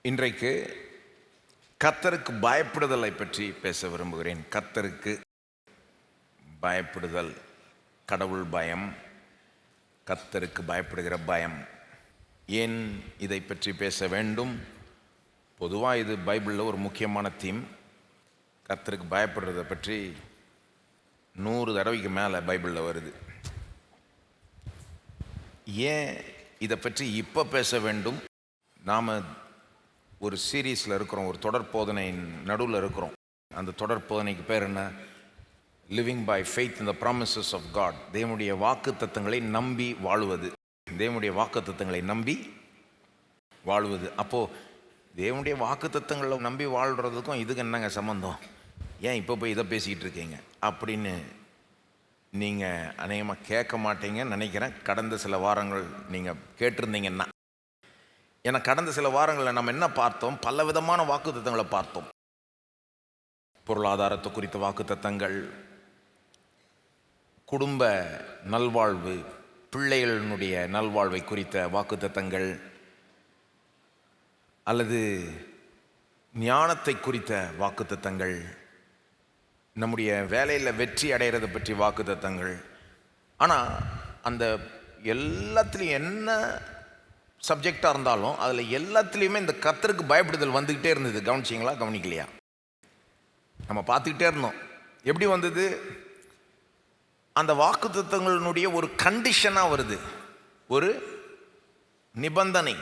இன்றைக்கு கர்த்தருக்கு பயப்படுதலை பற்றி பேச விரும்புகிறேன். கர்த்தருக்கு பயப்படுதல், கடவுள் பயம், கர்த்தருக்கு பயப்படுகிற பயம். ஏன் இதை பற்றி பேச வேண்டும்? பொதுவாக இது பைபிளில் ஒரு முக்கியமான தீம். கர்த்தருக்கு பயப்படுறதை பற்றி 100 தடவைக்கு மேலே பைபிளில் வருது. ஏன் இதை பற்றி இப்போ பேச வேண்டும்? நாம் ஒரு சீரீஸில் இருக்கிறோம், ஒரு தொடர் போதனையின் நடுவில் இருக்கிறோம். அந்த தொடர் போதனைக்கு பேர் என்ன? Living by faith in the promises of God. தேவனுடைய வாக்கு தத்தங்களை நம்பி வாழுவது. தேவனுடைய வாக்கு தத்தங்களை நம்பி வாழுவது. அப்போது தேவனுடைய வாக்கு தத்தங்களை நம்பி வாழ்கிறதுக்கும் இதுக்கு என்னங்க சம்மந்தம்? ஏன் இப்போ போய் இதை பேசிக்கிட்டு இருக்கீங்க அப்படின்னு நீங்கள் அநேகமாக கேட்க மாட்டீங்கன்னு நினைக்கிறேன். கடந்த சில வாரங்கள் நீங்கள் கேட்டிருந்தீங்கன்னா, ஏன்னா கடந்த சில வாரங்களில் நம்ம என்ன பார்த்தோம்? பல விதமான வாக்கு தத்தங்களை பார்த்தோம். பொருளாதாரத்தை குறித்த வாக்கு தத்தங்கள், குடும்ப நல்வாழ்வு, பிள்ளைகளினுடைய நல்வாழ்வை குறித்த வாக்கு தத்தங்கள், அல்லது ஞானத்தை குறித்த வாக்கு தத்தங்கள், நம்முடைய வேலையில் வெற்றி அடைகிறத பற்றி வாக்கு தத்தங்கள். ஆனால் அந்த எல்லாத்துலேயும் என்ன சப்ஜெக்டாக இருந்தாலும் அதில் எல்லாத்துலேயுமே இந்த கர்த்தருக்கு பயப்படுதல் வந்துக்கிட்டே இருந்தது. கவனிச்சிங்களா, கவனிக்கலையா? நம்ம பார்த்துக்கிட்டே இருந்தோம். எப்படி வந்தது? அந்த வாக்கு தத்தங்களினுடைய ஒரு கண்டிஷனாக வருது, ஒரு நிபந்தனை.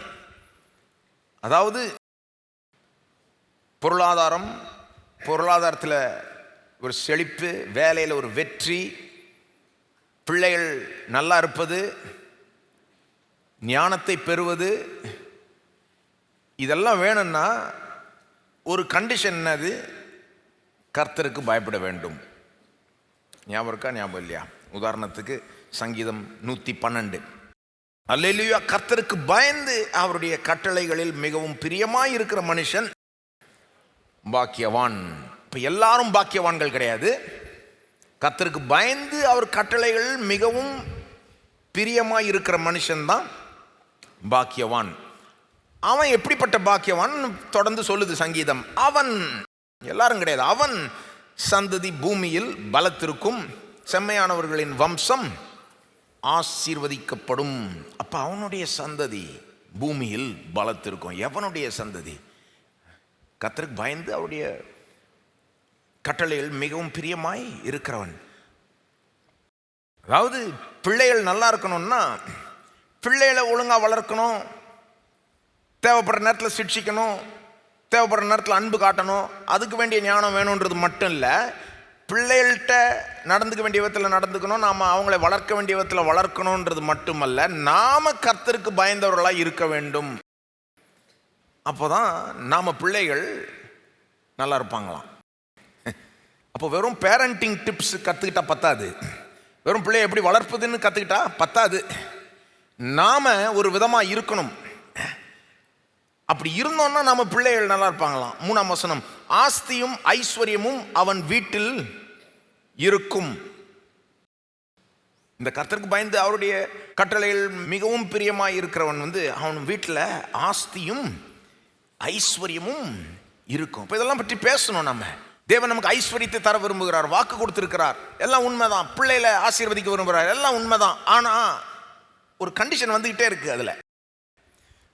அதாவது பொருளாதாரத்தில் ஒரு செழிப்பு, வேலையில் ஒரு வெற்றி, பிள்ளைகள் நல்லா இருப்பது, ஞானத்தை பெறுவது, இதெல்லாம் வேணும்னா ஒரு கண்டிஷன் என்னது? கர்த்தருக்கு பயப்பட வேண்டும். ஞாபகம் இருக்கா, ஞாபகம் இல்லையா? உதாரணத்துக்கு சங்கீதம் 112, அல்லேலூயா, கர்த்தருக்கு பயந்து அவருடைய கட்டளைகளில் மிகவும் பிரியமாய் இருக்கிற மனுஷன் பாக்கியவான். இப்போ எல்லாரும் பாக்கியவான்கள் கிடையாது. கர்த்தருக்கு பயந்து அவர் கட்டளைகள் மிகவும் பிரியமாய் இருக்கிற மனுஷன்தான் பாக்கியவான். அவன் எப்படிப்பட்ட பாக்கியவான் தொடர்ந்து சொல்லுது சங்கீதம். அவன், எல்லாரும் கிடையாது, அவன் சந்ததி பூமியில் பலத்திருக்கும், செம்மையானவர்களின் வம்சம் ஆசீர்வதிக்கப்படும். அப்ப அவனுடைய சந்ததி பூமியில் பலத்திருக்கும். எவனுடைய சந்ததி? கர்த்தருக்கு பயந்து அவருடைய கட்டளைகள் மிகவும் பிரியமாய் இருக்கிறவன். அதாவது பிள்ளைகள் நல்லா இருக்கணும்னா பிள்ளைகளை ஒழுங்காக வளர்க்கணும், தேவைப்படுற நேரத்தில் சிக்ஷிக்கணும், தேவைப்படுற நேரத்தில் அன்பு காட்டணும், அதுக்கு வேண்டிய ஞானம் வேணுன்றது மட்டும் இல்லை. பிள்ளைகள்கிட்ட நடந்துக்க வேண்டிய விதத்தில் நடந்துக்கணும், நாம் அவங்களை வளர்க்க வேண்டிய விதத்தில் வளர்க்கணுன்றது மட்டுமல்ல, நாம் கர்த்தருக்கு பயந்தவர்களாக இருக்க வேண்டும். அப்போ தான் நாம் பிள்ளைகள் நல்லா இருப்பாங்களாம். அப்போ வெறும் பேரண்டிங் டிப்ஸ் கற்றுக்கிட்டா பத்தாது, வெறும் பிள்ளையை எப்படி வளர்ப்பதுன்னு கற்றுக்கிட்டா பத்தாது. நாம் ஒரு விதமாக இருக்கணும். அப்படி இருந்தோம்னா நம்ம பிள்ளைகள் நல்லா இருப்பாங்களாம். 3ஆம் வசனம், ஆஸ்தியும் ஐஸ்வர்யமும் அவன் வீட்டில் இருக்கும். இந்த கர்த்தருக்கு பயந்து அவருடைய கட்டளைகள் மிகவும் பிரியமாக இருக்கிறவன் அவன் வீட்டில் ஆஸ்தியும் ஐஸ்வர்யமும் இருக்கும். இப்போ இதெல்லாம் பற்றி பேசணும். நம்ம தேவன் நமக்கு ஐஸ்வர்யத்தை தர விரும்புகிறார், வாக்கு கொடுத்திருக்கிறார், எல்லாம் உண்மைதான். பிள்ளைகளை ஆசீர்வதிக்க விரும்புகிறார், எல்லாம் உண்மைதான். ஆனால் ஒரு கண்டிஷன் வந்துகிட்டே இருக்கு. அதுல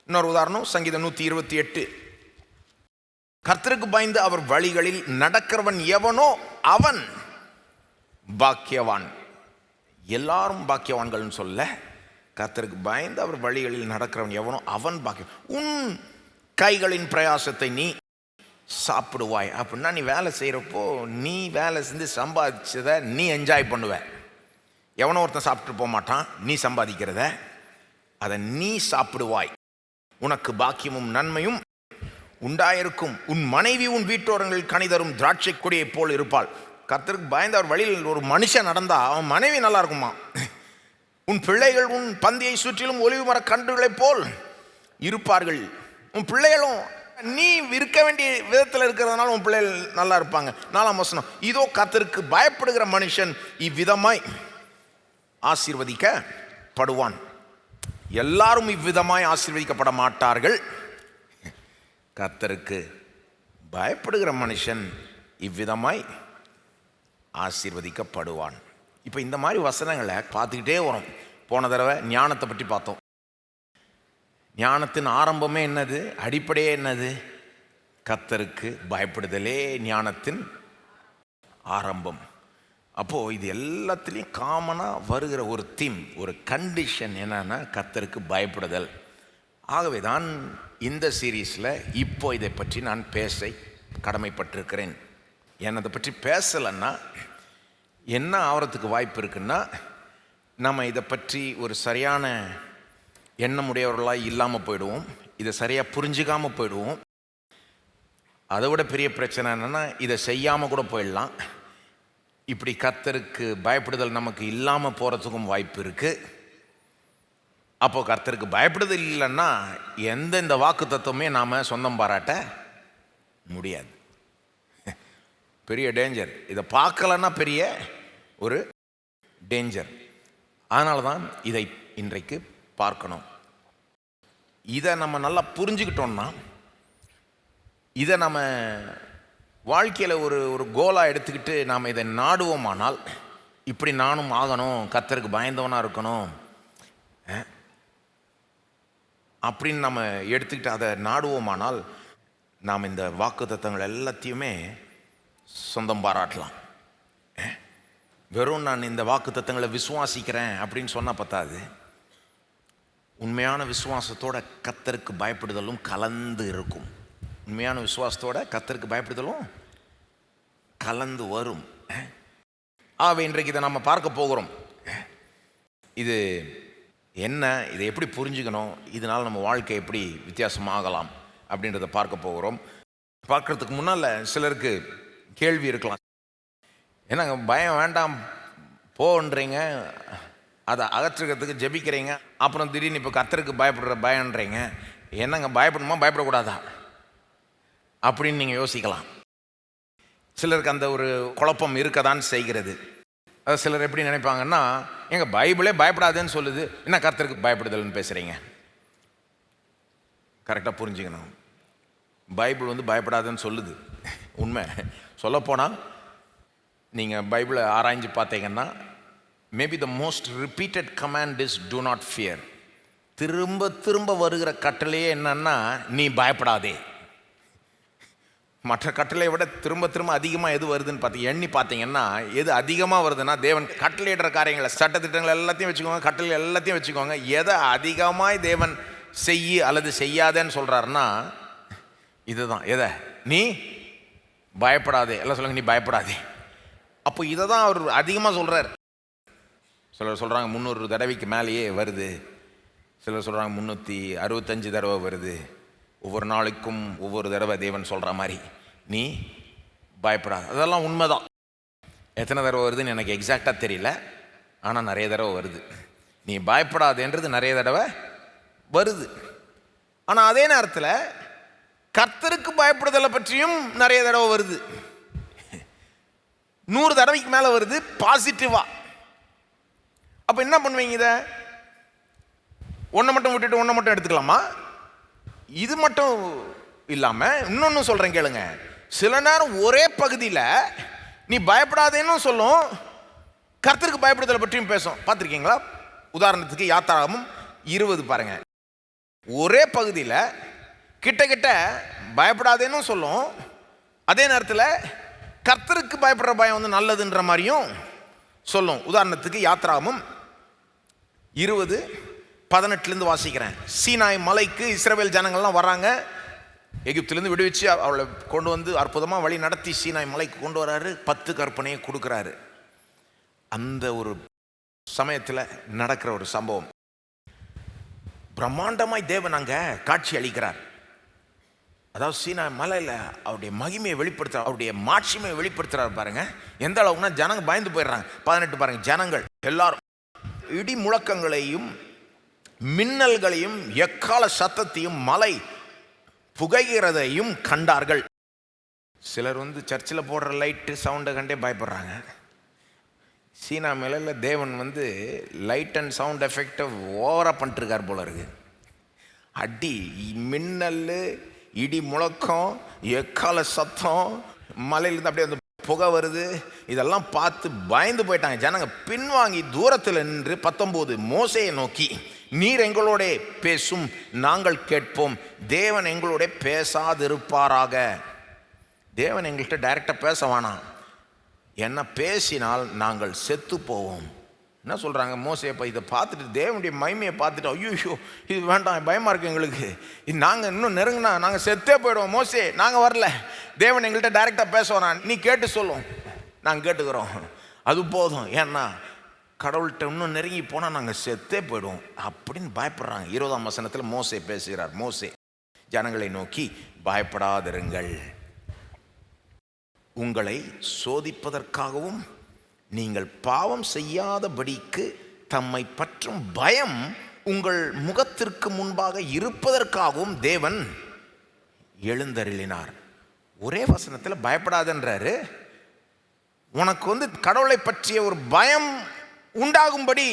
இன்னொரு உதாரணம், சங்கீதம் 128, கர்த்தருக்கு பயந்து அவர் வழிகளில் நடக்கிறவன் எவனோ அவன் பாக்கியவான். எல்லாரும் பாக்கியவான்கள் சொல்ல, கர்த்தருக்கு பயந்து அவர் வழிகளில் நடக்கிறவன் எவனோ அவன் பாக்கியம். உன் கைகளின் பிரயாசத்தை நீ சாப்பிடுவாய். அப்படின்னா நீ வேலை செய்கிறப்போ நீ வேலை செஞ்சு சம்பாதிச்சதை நீ என்ஜாய் பண்ணுவ. எவனோ ஒருத்தன் சாப்பிட்டு போக மாட்டான். நீ சம்பாதிக்கிறத அதை நீ சாப்பிடுவாய். உனக்கு பாக்கியமும் நன்மையும் உண்டாயிருக்கும். உன் மனைவி உன் வீட்டோரங்களில் கனிதரும் திராட்சை கொடியை போல் இருப்பாள். கர்த்தருக்கு பயந்த அவர் வழியில் ஒரு மனுஷன் நடந்தா அவன் மனைவி நல்லா இருக்குமா. உன் பிள்ளைகள் உன் பந்தியை சுற்றிலும் ஒலிவு மர கன்றுகளைப் போல் இருப்பார்கள். உன் பிள்ளைகளும் நீ இருக்க வேண்டிய விதத்தில் இருக்கிறதுனால உன் பிள்ளைகள் நல்லா இருப்பாங்க. 4ஆம் வசனம், இதோ கர்த்தருக்கு பயப்படுகிற மனுஷன் இவ்விதமாய் ஆசீர்வதிக்கப்படுவான். எல்லாரும் இவ்விதமாய் ஆசீர்வதிக்கப்பட மாட்டார்கள். கர்த்தருக்கு பயப்படுகிற மனுஷன் இவ்விதமாய் ஆசீர்வதிக்கப்படுவான். இப்போ இந்த மாதிரி வசனங்களை பார்த்துக்கிட்டே வரும். போன தடவை ஞானத்தை பற்றி பார்த்தோம். ஞானத்தின் ஆரம்பமே என்னது? அடிப்படையே என்னது? கர்த்தருக்கு பயப்படுதலே ஞானத்தின் ஆரம்பம். அப்போது இது எல்லாத்துலேயும் காமனாக வருகிற ஒரு தீம், ஒரு கண்டிஷன் என்னன்னா கர்த்தருக்கு பயப்படுதல். ஆகவே தான் இந்த சீரீஸில் இப்போ இதை பற்றி நான் பேச கடமைப்பட்டிருக்கிறேன். அதை பற்றி பேசலைன்னா என்ன ஆகிறதுக்கு வாய்ப்பு இருக்குன்னா, நம்ம இதை பற்றி ஒரு சரியான எண்ணமுடையவர்களாக இல்லாமல் போயிடுவோம், இதை சரியாக புரிஞ்சிக்காமல் போயிடுவோம். அதை விட பெரிய பிரச்சனை என்னென்னா, இதை செய்யாமல் கூட போயிடலாம். இப்படி கர்த்தருக்கு பயப்படுதல் நமக்கு இல்லாமல் போகிறதுக்கும் வாய்ப்பு இருக்குது. அப்போது கர்த்தருக்கு பயப்படுதல் இல்லைன்னா எந்தெந்த வாக்கு தத்துவமே நாம் சொந்தம் பாராட்ட முடியாது. பெரிய டேஞ்சர். இதை பார்க்கலன்னா பெரிய ஒரு டேஞ்சர். அதனால தான் இதை இன்றைக்கு பார்க்கணும். இதை நம்ம நல்லா புரிஞ்சுக்கிட்டோம்னா, இதை நம்ம வாழ்க்கையில் ஒரு கோலாக எடுத்துக்கிட்டு நாம் இதை நாடுவோமானால், இப்படி நானும் ஆகணும், கர்த்தருக்கு பயந்தவனாக இருக்கணும் அப்படின்னு நம்ம எடுத்துக்கிட்டு அதை நாடுவோமானால், நாம் இந்த வாக்கு தத்தங்கள் எல்லாத்தையுமே சொந்தம் பாராட்டலாம். வெறும் நான் இந்த வாக்கு தத்தங்களை விசுவாசிக்கிறேன் அப்படின்னு சொன்னால் பத்தாது. உண்மையான விசுவாசத்தோட கர்த்தருக்கு பயப்படுதலும் கலந்து இருக்கும். உண்மையான விசுவாசத்தோட கர்த்தருக்கு பயப்படுதலும் கலந்து வரும். ஆகவே இன்றைக்கு இதை நம்ம பார்க்க போகிறோம். இது என்ன, இதை எப்படி புரிஞ்சுக்கணும், இதனால் நம்ம வாழ்க்கை எப்படி வித்தியாசமாகலாம் அப்படின்றத பார்க்க போகிறோம். பார்க்குறதுக்கு முன்னால் சிலருக்கு கேள்வி இருக்கலாம். என்னங்க பயம் வேண்டாம் போன்றீங்க, அதை அகற்றுக்கிறதுக்கு ஜெபிக்கிறீங்க, அப்புறம் திடீர்னு இப்போ கர்த்தருக்கு பயப்படுற பயன்றீங்க, என்னங்க பயப்படணுமா பயப்படக்கூடாதா அப்படின்னு நீங்கள் யோசிக்கலாம். சிலருக்கு அந்த ஒரு குழப்பம் இருக்கதான் செய்கிறது. அது சிலர் எப்படி நினைப்பாங்கன்னா, எங்கள் பைபிளே பயப்படாதுன்னு சொல்லுது, என்ன கர்த்தருக்கு பயப்படுதல்னு பேசுகிறீங்க. கரெக்டாக புரிஞ்சுக்கணும். பைபிள் பயப்படாதுன்னு சொல்லுது, உண்மை. சொல்லப்போனால் நீங்கள் பைபிளை ஆராய்ஞ்சு பார்த்தீங்கன்னா, maybe the most repeated command is do not fear. திரும்ப திரும்ப வருகிற கட்டளையே என்னன்னா, நீ பயப்படாதே. மற்ற கட்டளை விட திரும்ப திரும்ப அதிகமாக எது வருதுன்னு எண்ணி பார்த்தீங்கன்னா, எது அதிகமாக வருதுன்னா, தேவன் கட்டளையிடுற காரியங்களை, சட்டத்திட்டங்கள் எல்லாத்தையும் வச்சுக்கோங்க, கட்டளை எல்லாத்தையும் வச்சுக்கோங்க. எதை அதிகமாக தேவன் செய்ய அல்லது செய்யாதேன்னு சொல்கிறாருன்னா இதுதான். எதை? நீ பயப்படாதே. எல்லாம் சொல்லுங்க, நீ பயப்படாதே. அப்போ இதை தான் அவர் அதிகமாக சொல்கிறார். சிலர் சொல்கிறாங்க 300 தடவைக்கு மேலேயே வருது, சிலர் சொல்கிறாங்க 365 தடவை வருது. ஒவ்வொரு நாளைக்கும் ஒவ்வொரு தடவை தேவன் சொல்கிற மாதிரி நீ பயப்படாத. அதெல்லாம் உண்மைதான். எத்தனை தடவை வருதுன்னு எனக்கு எக்ஸாக்டாக தெரியல, ஆனால் நிறைய தடவை வருது. நீ பயப்படாதேன்றது நிறைய தடவை வருது. ஆனால் அதே நேரத்தில் கர்த்தருக்கு பயப்படுதலை பற்றியும் நிறைய தடவை வருது. 100 தடவைக்கு மேலே வருது பாசிட்டிவா. அப்போ என்ன பண்ணுவீங்க? இதை ஒன்றை மட்டும் விட்டுட்டு ஒன்றை மட்டும் எடுத்துக்கலாமா? இது மட்டும் இல்லாமல் இன்னொன்று சொல்கிறேன் கேளுங்க. சில நேரம் ஒரே பகுதியில் நீ பயப்படாதேன்னு சொல்லும், கர்த்தருக்கு பயப்படுதலை பற்றியும் பேசும். பார்த்துருக்கீங்களா? உதாரணத்துக்கு யாத்திராகமம் 20 பாருங்க. ஒரே பகுதியில் கிட்ட கிட்ட பயப்படாதேன்னு சொல்லும், அதே நேரத்தில் கர்த்தருக்கு பயப்படுற பயம் நல்லதுன்ற மாதிரியும் சொல்லும். உதாரணத்துக்கு யாத்திராகமம் 20:18 வாசிக்கிறேன். சீனாய் மலைக்கு இஸ்ரவேல் ஜனங்கள்லாம் வராங்க. எகிப்திலேருந்து விடுவிச்சு அவளை கொண்டு வந்து அற்புதமாக வழி நடத்தி சீனாய் மலைக்கு கொண்டு வராரு. 10 கற்பனையை கொடுக்குறாரு. அந்த ஒரு சமயத்தில் நடக்கிற ஒரு சம்பவம், பிரம்மாண்டமாய் தேவன் அங்கே காட்சி அளிக்கிறார். அதாவது சீனா மலையில் அவருடைய மகிமையை வெளிப்படுத்துகிறார், அவருடைய மாட்சிமையை வெளிப்படுத்துகிறார். பாருங்க எந்த அளவுக்குனா ஜனங்க பயந்து போயிடுறாங்க. 18 பாருங்க. ஜனங்கள் எல்லாரும் இடி முழக்கங்களையும் மின்னல்களையும் எக்கால சத்தத்தையும் மலை புகைகிறதையும் கண்டார்கள். சிலர் சர்ச்சில் போடுற லைட்டு சவுண்டை கண்டே பயப்படுறாங்க. சீனா மேல தேவன் லைட் அண்ட் சவுண்ட் எஃபெக்டை ஓவராக பண்ணிட்டுருக்கார் போல இருக்கு. அடி மின்னல் இடி முழக்கம், எக்கால சத்தம், மலையிலேருந்து அப்படியே அந்த புகை வருது. இதெல்லாம் பார்த்து பயந்து போயிட்டாங்க ஜனங்க. பின்வாங்கி தூரத்தில் நின்று 19 மோசேயை நோக்கி, நீர் எங்களோட பேசும், நாங்கள் கேட்போம், தேவன் எங்களோட பேசாதிருப்பாராக. தேவன் எங்கள்கிட்ட டைரெக்டாக பேச வேணாம், என்ன பேசினால் நாங்கள் செத்து போவோம். என்ன சொல்கிறாங்க மோசே? இப்போ இதை பார்த்துட்டு, தேவனுடைய மகிமையை பார்த்துட்டு, ஐயோ இது வேண்டாம், பயமாக இருக்குது எங்களுக்கு, நாங்கள் இன்னும் நெருங்கினா நாங்கள் செத்தே போயிடுவோம். மோசே நாங்கள் வரல, தேவன் எங்கள்கிட்ட டைரெக்டாக பேச வேணாம், நீ கேட்டு சொல்லும், நாங்கள் கேட்டுக்கிறோம், அது போதும், ஏன்னா கடவுள்கிட்ட இன்னும் நெருங்கி போனால் நாங்கள் செத்தே போயிடுவோம் அப்படின்னு பயப்படுறாங்க. 20ஆம் வசனத்தில் மோசே பேசுகிறார். மோசே ஜனங்களை நோக்கி, பயப்படாதிருங்கள், உங்களை சோதிப்பதற்காகவும் நீங்கள் பாவம் செய்யாதபடிக்கு தம்மை பற்றும் பயம் உங்கள் முகத்திற்கு முன்பாக இருப்பதற்காகவும் தேவன் எழுந்தருளினார். ஒரே வசனத்தில் பயப்படாதன்றாரு. உனக்கு கடவுளை பற்றிய ஒரு பயம் உண்டாகும்படி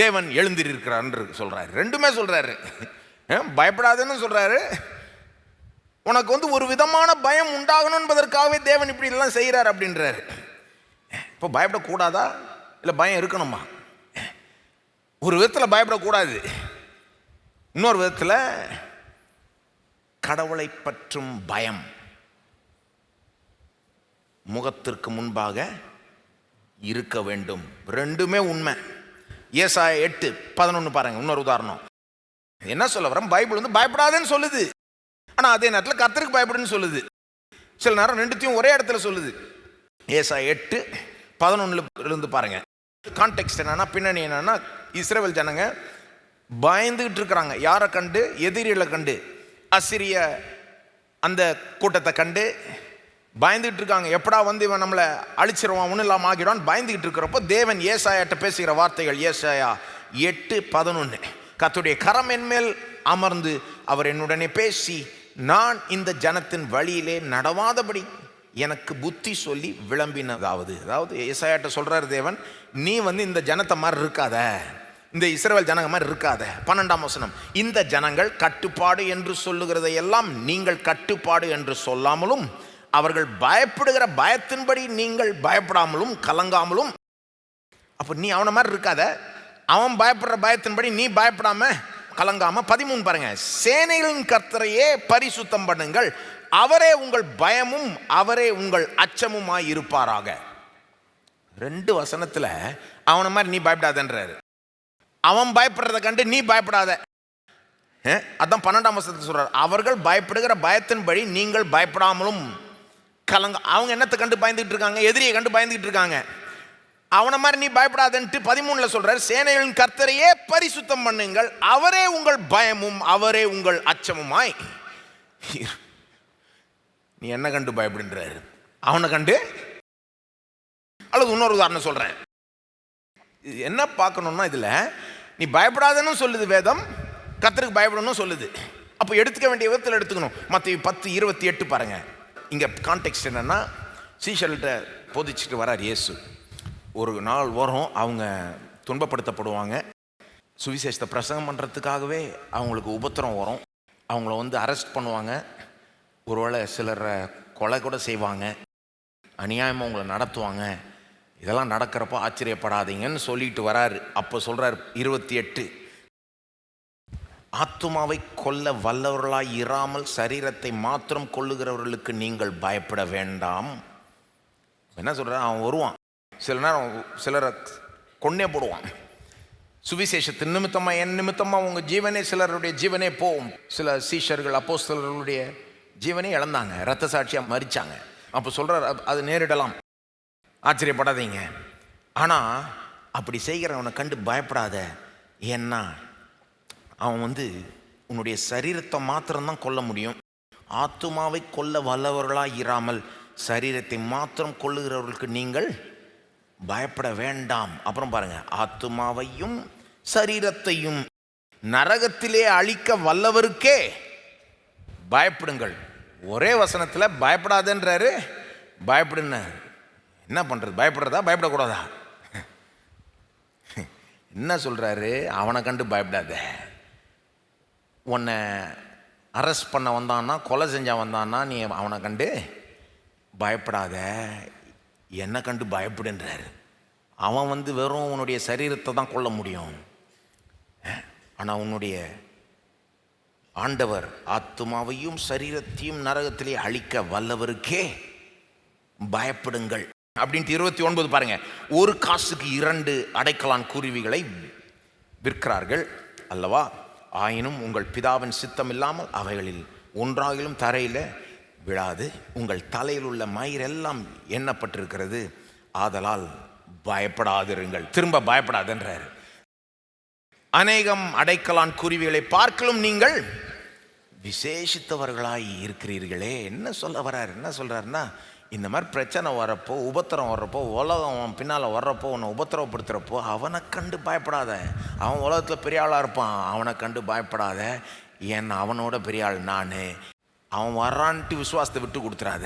தேவன் எழுந்திருக்கிறார் என்று சொல்றாரு. ரெண்டுமே சொல்றாரு. பயப்படாதுன்னு சொல்றாரு, உனக்கு ஒரு விதமான பயம் உண்டாகணும் என்பதற்காகவே தேவன் இப்படி எல்லாம் செய்கிறார் அப்படின்றாரு. இப்போ பயப்படக்கூடாதா இல்லை பயம் இருக்கணுமா? ஒரு விதத்தில் பயப்படக்கூடாது, இன்னொரு விதத்தில் கடவுளை பற்றும் பயம் முகத்திற்கு முன்பாக இருக்க வேண்டும். ரெண்டுமே உண்மை. ஏசாயா 8:11 பாருங்க, இன்னொரு உதாரணம். என்ன சொல்ல வரோம்? பைபிள் பயப்படாதேன்னு சொல்லுது, ஆனால் அதே நேரத்தில் கர்த்தருக்கு பயப்படுன்னு சொல்லுது. சில நேரம் ரெண்டுத்தையும் ஒரே இடத்துல சொல்லுது. ஏசாயா 8:11 பாருங்க. கான்டெக்ஸ்ட் என்னன்னா, பின்னணி என்னன்னா, இஸ்ரவேல் ஜனங்க பயந்துகிட்டு இருக்கிறாங்க. யாரை கண்டு? எதிரிகளை கண்டு, அசிரிய அந்த கூட்டத்தை கண்டு பயந்துகிட்டு இருக்காங்க. எப்படா இவன் நம்மளை அழிச்சிருவான், ஒன்றும் இல்லாமல் ஆகிடுவான் பயந்துகிட்டு இருக்கிறப்போ தேவன் ஏசாயாட்ட பேசுகிற வார்த்தைகள். ஏசாயா 8:11, கர்த்தருடைய கரம் என்மேல் அமர்ந்து அவர் என்னுடனே பேசி, நான் இந்த ஜனத்தின் வழியிலே நடவாதபடி எனக்கு புத்தி சொல்லி விளம்பினதாவது. அதாவது ஏசாயாட்ட சொல்றாரு தேவன், நீ இந்த ஜனத்தை மாதிரி இருக்காத, இந்த இஸ்ரவேல் ஜனங்க மாதிரி இருக்காத. 12ஆம் வசனம், இந்த ஜனங்கள் கட்டுப்பாடு என்று சொல்லுகிறதை எல்லாம் நீங்கள் கட்டுப்பாடு என்று சொல்லாமலும், அவர்கள் பயப்படுகிற பயத்தின்படி நீங்கள் பயப்படாமலும் கலங்காமலும். அப்போ நீ அவனை மாதிரி இருக்காத, அவன் பயப்படுற பயத்தின்படி நீ பயப்படாம கலங்காம. 13 பாருங்க, சேனைகளின் கர்த்தரையே பரிசுத்தம் பண்ணுங்கள், அவரே உங்கள் பயமும் அவரே உங்கள் அச்சமுமாய் இருப்பாராக. 2 வசனத்தில் அவனை மாதிரி நீ பயப்படாதன்றாரு. அவன் பயப்படுறத கண்டு நீ பயப்படாத. அதான் 12ஆம் வசனத்தில் சொல்றாரு, அவர்கள் பயப்படுகிற பயத்தின்படி நீங்கள் பயப்படாமலும் கலங்க. அவங்க என்னத்தை கண்டு பயந்துகிட்டு இருக்காங்க? எதிரியை கண்டு பயந்துகிட்டு இருக்காங்க. அவனை மாதிரி நீ பயப்படாதன்ட்டு 13 சொல்றாரு, சேனைகளின் கர்த்தரையே பரிசுத்தம் பண்ணுங்கள், அவரே உங்கள் பயமும் அவரே உங்கள் அச்சமுமாய். நீ என்ன கண்டு பயப்படுன்றாரு? அவனை கண்டு. அல்லது இன்னொரு உதாரணம் சொல்றேன். என்ன பார்க்கணும்னா, இதுல நீ பயப்படாதன்னு சொல்லுது வேதம், கர்த்தருக்கு பயப்படணும் சொல்லுது. அப்போ எடுத்துக்க வேண்டிய விதத்தில் எடுத்துக்கணும். மத்தேயு 10:28 பாருங்க. இங்க கான்டெக்ஸ்ட் என்னன்னா, சீஷர்கிட்ட போதிச்சுட்டு வரார் இயேசு. ஒரு நாள் வரும், அவங்க துன்பப்படுத்தப்படுவாங்க. சுவிசேஷத்தை பிரசங்கம் பண்ணுறதுக்காகவே அவங்களுக்கு உபத்திரம் வரும். அவங்கள அரெஸ்ட் பண்ணுவாங்க, ஒருவேளை சிலரை கொலை கூட செய்வாங்க, அநியாயமாக அவங்கள நடத்துவாங்க. இதெல்லாம் நடக்கிறப்போ ஆச்சரியப்படாதீங்கன்னு சொல்லிட்டு வராரு. அப்போ சொல்கிறார் 28, ஆத்துமாவை கொல்ல வல்லவர்களாய் இராமல் சரீரத்தை மாத்திரம் கொல்லுகிறவர்களுக்கு நீங்கள் பயப்பட வேண்டாம். என்ன சொல்கிறார்? அவன் வருவான், சில நேரம் சிலரை கொன்னே போடுவான். சுவிசேஷத்தின் நிமித்தமாக, என் நிமித்தமாக உங்கள் ஜீவனே, சிலருடைய ஜீவனே போகும். சில சீஷர்கள் அப்போஸ்தலர்களுடைய ஜீவனே இழந்தாங்க, இரத்த சாட்சியாக மரிச்சாங்க. அப்போ சொல்கிறார், அது நேரிடலாம், ஆச்சரியப்படாதீங்க. ஆனால் அப்படி செய்கிறவனை கண்டு பயப்படாத. ஏன்னா அவன் உன்னுடைய சரீரத்தை மாத்திரம்தான் கொல்ல முடியும். ஆத்துமாவை கொல்ல வல்லவர்களாக இராமல் சரீரத்தை மாத்திரம் கொல்லுகிறவர்களுக்கு நீங்கள் பயப்பட வேண்டாம். அப்புறம் பாருங்க, ஆத்துமாவையும் சரீரத்தையும் நரகத்திலே அழிக்க வல்லவருக்கே பயப்படுங்கள். ஒரே வசனத்தில் பயப்படாதன்றாரு, பயப்படுன்னு. என்ன பண்ணுறது? பயப்படுறதா பயப்படக்கூடாதா? என்ன சொல்கிறாரு? அவனை கண்டு பயப்படாத, உன்னை அரெஸ்ட் பண்ண வந்தான்னா, கொலை செஞ்ச வந்தான்னா, நீ அவனை கண்டு பயப்படாத, என்னை கண்டு பயப்படுன்றார். அவன் வெறும் உன்னுடைய சரீரத்தை தான் கொல்ல முடியும். ஆனால் உன்னுடைய ஆண்டவர் ஆத்துமாவையும் சரீரத்தையும் நரகத்திலே அழிக்க வல்லவருக்கே பயப்படுங்கள் அப்படின்ட்டு 29 பாருங்க. ஒரு காசுக்கு 2 அடைக்கலான் குருவிகளை விற்கிறார்கள் அல்லவா? ஆயினும் உங்கள் பிதாவின் சித்தம் இல்லாமல் அவைகளில் ஒன்றாகிலும் தரையில் விழாது. உங்கள் தலையில் உள்ள மயிரெல்லாம் எண்ணப்பட்டிருக்கிறது, ஆதலால் பயப்படாதிருங்கள். திரும்ப பயப்படாதுன்றார். அநேகம் அடைக்கலான் குருவிகளை பார்க்கலும் நீங்கள் விசேஷித்தவர்களாய் இருக்கிறீர்களே. என்ன சொல்ல வர்றார்? என்ன சொல்கிறாருன்னா, இந்த மாதிரி பிரச்சனை வர்றப்போ, உபத்திரம் வர்றப்போ, உலகம் பின்னால் வர்றப்போ, உன்னை உபத்திரவப்படுத்துகிறப்போ அவனை கண்டு பயப்படாத. அவன் உலகத்தில் பெரிய ஆளாக இருப்பான், அவனை கண்டு பயப்படாத. ஏன்னா அவனோட பெரிய ஆள் நான். அவன் வர்றான்ட்டு விசுவாசத்தை விட்டு கொடுத்துறாத,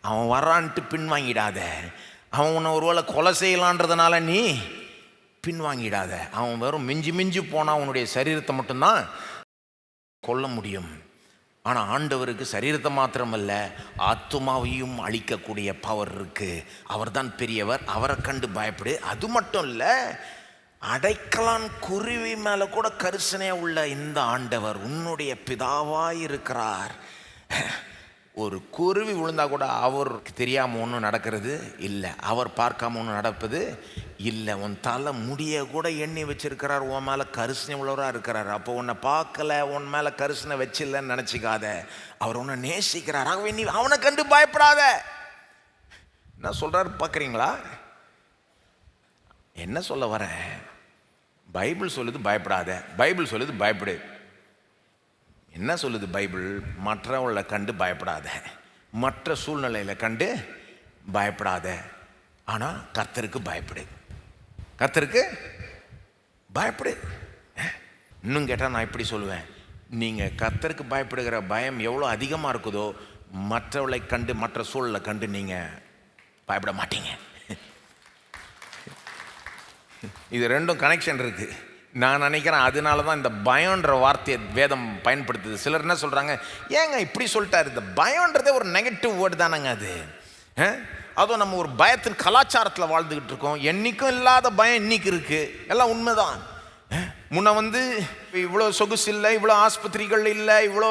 அவன் வர்றான்ட்டு பின்வாங்கிடாத. அவன் உன்னை ஒருவேளை கொலை செய்யலான்றதுனால நீ பின்வாங்கிடாத. அவன் வெறும் மிஞ்சி மிஞ்சி போனால் உன்னுடைய சரீரத்தை மட்டும்தான் கொல்ல முடியும். ஆனால் ஆண்டவருக்கு சரீரத்தை மாத்திரமல்ல, ஆத்துமாவையும் அழிக்கக்கூடிய பவர் இருக்கு. அவர் தான் பெரியவர், அவரை கண்டு பயப்படு. அது மட்டும் இல்லை, அடைக்கலான் குருவி மேலே கூட கரிசனையாக உள்ள இந்த ஆண்டவர் உன்னுடைய பிதாவாய் இருக்கிறார். ஒரு குருவி விழுந்தா கூட அவருக்கு தெரியாமல் ஒன்றும் நடக்கிறது இல்லை, அவர் பார்க்காம ஒன்றும் நடப்பது இல்லை. உன் தலை முடிய கூட எண்ணி வச்சிருக்கிறார், உன் மேலே கரிசனை உள்ளவராக இருக்கிறார். அப்போ உன்னை பார்க்கல, உன் மேலே கரிசனை வச்சில்லன்னு நினச்சிக்காத. அவர் உன்னை நேசிக்கிறார். ஆகவே நீ அவனை கண்டு பயப்படாத. என்ன சொல்கிறாரு பார்க்குறீங்களா? என்ன சொல்ல வரேன்? பைபிள் சொல்லுது பயப்படாத, பைபிள் சொல்லுது பயப்படு. என்ன சொல்லுது பைபிள்? மற்றவங்களை கண்டு பயப்படாத, மற்ற சூழ்நிலையில் கண்டு பயப்படாத, ஆனால் கர்த்தருக்கு பயப்படு. கர்த்தருக்கு பயப்படு. இன்னும் கேட்டால் நான் இப்படி சொல்லுவேன், நீங்கள் கர்த்தருக்கு பயப்படுகிற பயம் எவ்வளோ அதிகமாக இருக்குதோ, மற்றவளை கண்டு மற்ற சூழலை கண்டு நீங்கள் பயப்பட மாட்டீங்க. இது ரெண்டும் கனெக்ஷன் இருக்குது. நான் நினைக்கிறேன் அதனால தான் இந்த பயம்ன்ற வார்த்தையை வேதம் பயன்படுத்துது. சிலர் என்ன சொல்கிறாங்க, ஏங்க இப்படி சொல்லிட்டாரு? இந்த பயம்ன்றதே ஒரு நெகட்டிவ் வேர்டு தானேங்க அது. அதுவும் நம்ம ஒரு பயத்தின் கலாச்சாரத்தில் வாழ்ந்துக்கிட்டு இருக்கோம். என்றைக்கும் இல்லாத பயம் இன்னைக்கு இருக்குது. எல்லாம் உண்மைதான். முன்ன இவ்வளோ சொகுசு இல்லை, இவ்வளோ ஆஸ்பத்திரிகள் இல்லை, இவ்வளோ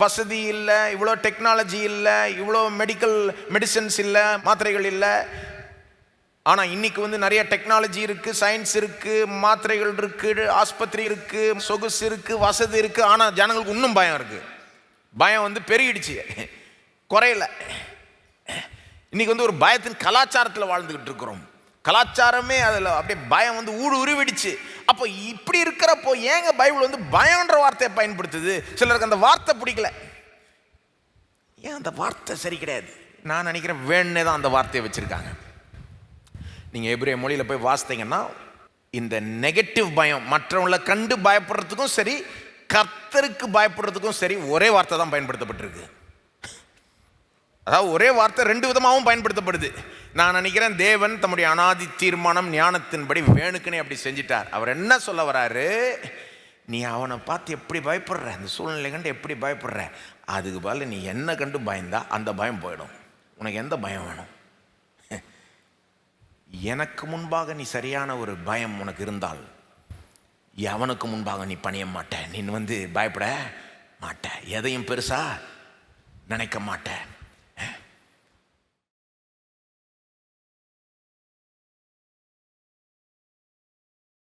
வசதி இல்லை, இவ்வளோ டெக்னாலஜி இல்லை, இவ்வளோ மெடிசன்ஸ் இல்லை, மாத்திரைகள் இல்லை. ஆனால் இன்னைக்கு நிறைய டெக்னாலஜி இருக்குது, சயின்ஸ் இருக்குது, மாத்திரைகள் இருக்குது, ஆஸ்பத்திரி இருக்குது, சொகுசு இருக்குது, வசதி இருக்குது. ஆனால் ஜனங்களுக்கு இன்னும் பயம் இருக்குது. பயம் பெருகிடுச்சு, குறையல. இன்னைக்கு ஒரு பயத்தின் கலாச்சாரத்தில் வாழ்ந்துக்கிட்டு இருக்கிறோம். கலாச்சாரமே அதில் அப்படியே பயம் உருவிடுச்சு. அப்போ இப்படி இருக்கிறப்போ ஏங்க பைபிள் பயம்ன்ற வார்த்தையை பயன்படுத்துது? சிலருக்கு அந்த வார்த்தை பிடிக்கல. ஏன் அந்த வார்த்தை சரி கிடையாது. நான் நினைக்கிறேன் வேணே தான் அந்த வார்த்தையை வச்சுருக்காங்க. நீங்கள் எபிரேய மொழியில் போய் வாசித்தீங்கன்னா, இந்த நெகட்டிவ் பயம், மற்றவங்களை கண்டு பயப்படுறதுக்கும் சரி, கர்த்தருக்கு பயப்படுறதுக்கும் சரி, ஒரே வார்த்தை தான் பயன்படுத்தப்பட்டிருக்கு. அதாவது ஒரே வார்த்தை 2 விதமாகவும் பயன்படுத்தப்படுது. நான் நினைக்கிறேன் தேவன் தம்முடைய அனாதி தீர்மானம் ஞானத்தின்படி வேணுக்குனே அப்படி செஞ்சிட்டார். அவர் என்ன சொல்ல வராரு? நீ அவனை பார்த்து எப்படி பயப்படுற, அந்த சூழ்நிலை கண்டு எப்படி பயப்படுற, அதுக்கு பதில் நீ என்ன கண்டு பயந்தா அந்த பயம் போயிடும். உனக்கு எந்த பயம் வேணும்? எனக்கு முன்பாக நீ சரியான ஒரு பயம் உனக்கு இருந்தால், எவனுக்கு முன்பாக நீ பணிய மாட்ட, நீ பயப்பட மாட்ட, எதையும் பெருசா நினைக்க மாட்ட.